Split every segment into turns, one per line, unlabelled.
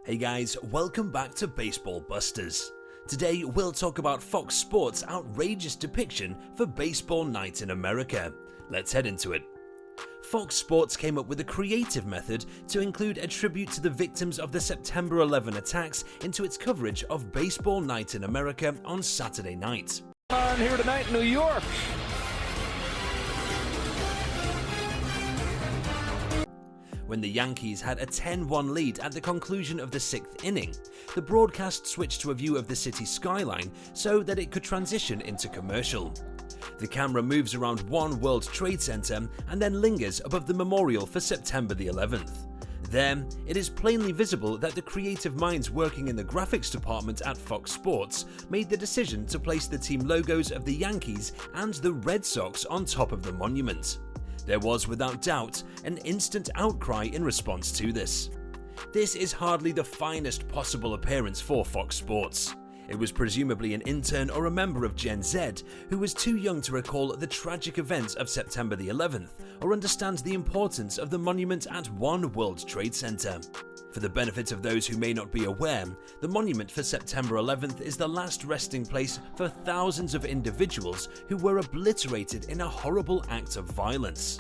Hey guys, welcome back to Baseball Busters. Today we'll talk about Fox Sports' outrageous depiction for Baseball Night in America. Let's head into it. Fox Sports came up with a creative method to include a tribute to the victims of the September 11 attacks into its coverage of Baseball Night in America on Saturday night.
On here tonight in New York.
When the Yankees had a 10-1 lead at the conclusion of the 6th inning, the broadcast switched to a view of the city skyline so that it could transition into commercial. The camera moves around One World Trade Center and then lingers above the memorial for September the 11th. There, it is plainly visible that the creative minds working in the graphics department at Fox Sports made the decision to place the team logos of the Yankees and the Red Sox on top of the monument. There was, without doubt, an instant outcry in response to this. This is hardly the finest possible appearance for Fox Sports. It was presumably an intern or a member of Gen Z who was too young to recall the tragic events of September the 11th or understand the importance of the monument at One World Trade Center. For the benefit of those who may not be aware, the monument for September 11th is the last resting place for thousands of individuals who were obliterated in a horrible act of violence.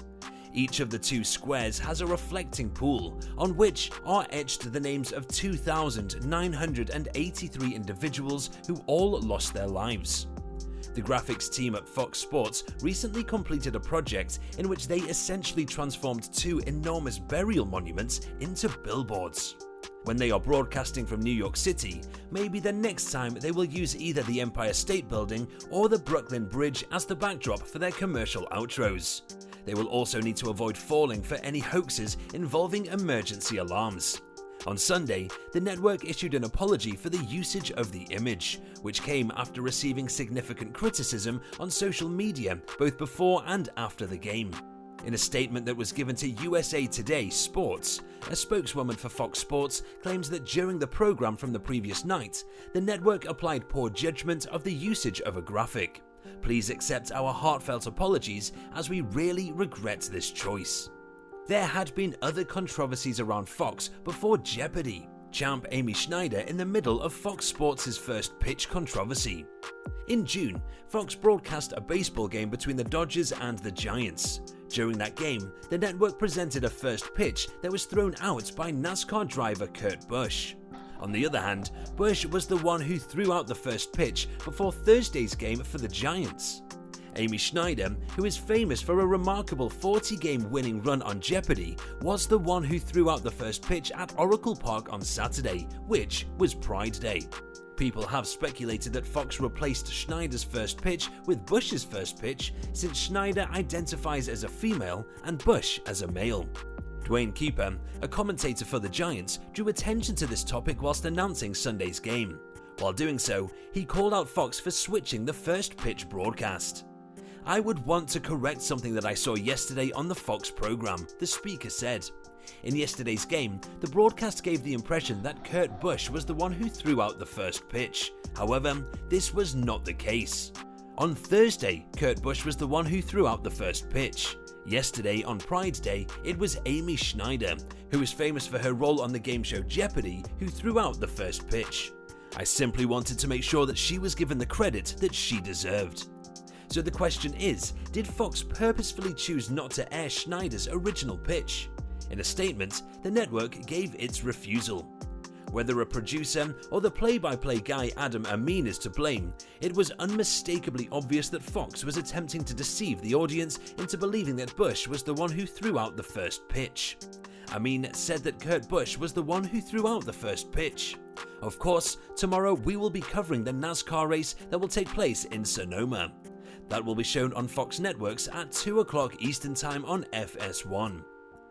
Each of the two squares has a reflecting pool, on which are etched the names of 2,983 individuals who all lost their lives. The graphics team at Fox Sports recently completed a project in which they essentially transformed two enormous burial monuments into billboards. When they are broadcasting from New York City, maybe the next time they will use either the Empire State Building or the Brooklyn Bridge as the backdrop for their commercial outros. They will also need to avoid falling for any hoaxes involving emergency alarms. On Sunday, the network issued an apology for the usage of the image, which came after receiving significant criticism on social media both before and after the game. In a statement that was given to USA Today Sports, a spokeswoman for Fox Sports claims that during the program from the previous night, the network applied poor judgment of the usage of a graphic. Please accept our heartfelt apologies as we really regret this choice. There had been other controversies around Fox before Jeopardy! Champ Amy Schneider in the middle of Fox Sports' first pitch controversy. In June, Fox broadcast a baseball game between the Dodgers and the Giants. During that game, the network presented a first pitch that was thrown out by NASCAR driver Kurt Busch. On the other hand, Busch was the one who threw out the first pitch before Thursday's game for the Giants. Amy Schneider, who is famous for a remarkable 40-game winning run on Jeopardy!, was the one who threw out the first pitch at Oracle Park on Saturday, which was Pride Day. People have speculated that Fox replaced Schneider's first pitch with Busch's first pitch, since Schneider identifies as a female and Busch as a male. Dwayne Keeper, a commentator for the Giants, drew attention to this topic whilst announcing Sunday's game. While doing so, he called out Fox for switching the first pitch broadcast. "I would want to correct something that I saw yesterday on the Fox program," the speaker said. In yesterday's game, the broadcast gave the impression that Kurt Busch was the one who threw out the first pitch. However, this was not the case. On Thursday, Kurt Busch was the one who threw out the first pitch. Yesterday, on Pride Day, it was Amy Schneider, who is famous for her role on the game show Jeopardy!, who threw out the first pitch. I simply wanted to make sure that she was given the credit that she deserved. So the question is, did Fox purposefully choose not to air Schneider's original pitch? In a statement, the network gave its refusal. Whether a producer or the play-by-play guy Adam Amin is to blame, it was unmistakably obvious that Fox was attempting to deceive the audience into believing that Busch was the one who threw out the first pitch. Amin said that Kurt Busch was the one who threw out the first pitch. Of course, tomorrow we will be covering the NASCAR race that will take place in Sonoma. That will be shown on Fox Networks at 2 o'clock Eastern Time on FS1.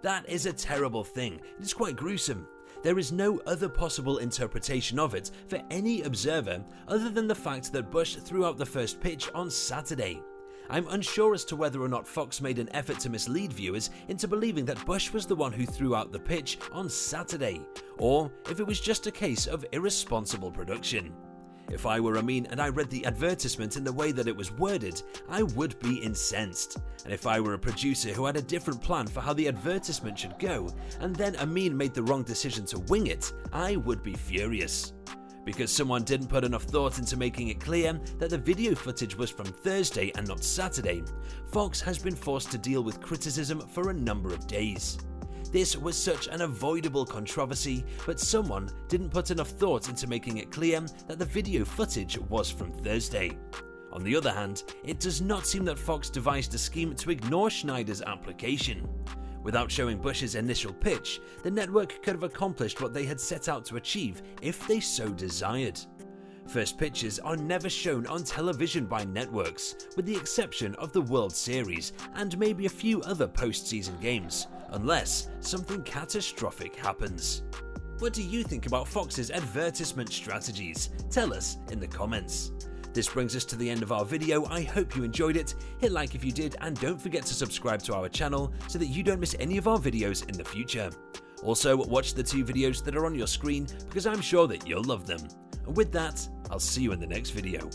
That is a terrible thing. It is quite gruesome. There is no other possible interpretation of it for any observer other than the fact that Busch threw out the first pitch on Saturday. I'm unsure as to whether or not Fox made an effort to mislead viewers into believing that Busch was the one who threw out the pitch on Saturday, or if it was just a case of irresponsible production. If I were Amin and I read the advertisement in the way that it was worded, I would be incensed. And if I were a producer who had a different plan for how the advertisement should go, and then Amin made the wrong decision to wing it, I would be furious. Because someone didn't put enough thought into making it clear that the video footage was from Thursday and not Saturday, Fox has been forced to deal with criticism for a number of days. This was such an avoidable controversy, but someone didn't put enough thought into making it clear that the video footage was from Thursday. On the other hand, it does not seem that Fox devised a scheme to ignore Schneider's application. Without showing Bush's initial pitch, the network could have accomplished what they had set out to achieve if they so desired. First pitches are never shown on television by networks, with the exception of the World Series and maybe a few other post-season games, unless something catastrophic happens. What do you think about Fox's advertisement strategies? Tell us in the comments. This brings us to the end of our video. I hope you enjoyed it. Hit like if you did, and don't forget to subscribe to our channel so that you don't miss any of our videos in the future. Also, watch the 2 videos that are on your screen because I'm sure that you'll love them. And with that, I'll see you in the next video.